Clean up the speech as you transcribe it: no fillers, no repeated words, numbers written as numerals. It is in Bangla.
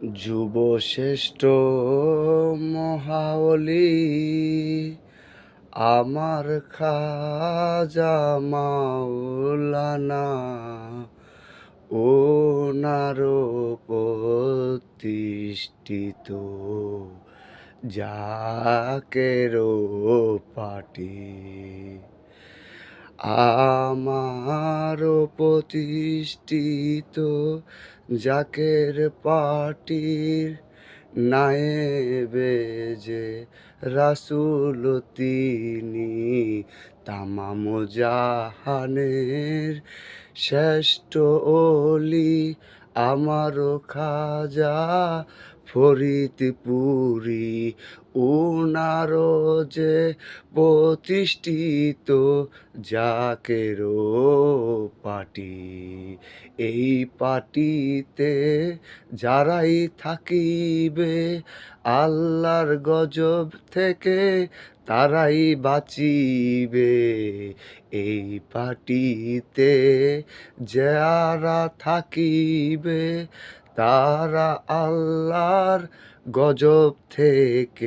যুব শ্রেষ্ঠ মহাওলি আমার খাজা মাওলানা ওনার প্রতিষ্ঠিত জাকের পাটি আমার প্রতিষ্ঠিত জাকের পাটির নায়েবে যে রাসূল তিনি তামাম জাহানের শ্রেষ্ঠ ওলি আমার খাজা ফরিদপুরি উনার যে প্রতিষ্ঠিত জাকের পাটি এই পাটিতে যারাই থাকিবে আল্লাহর গজব থেকে তারাই বাঁচিবে এই পাটিতে যারা থাকিবে তারা আল্লাহর গজব থেকে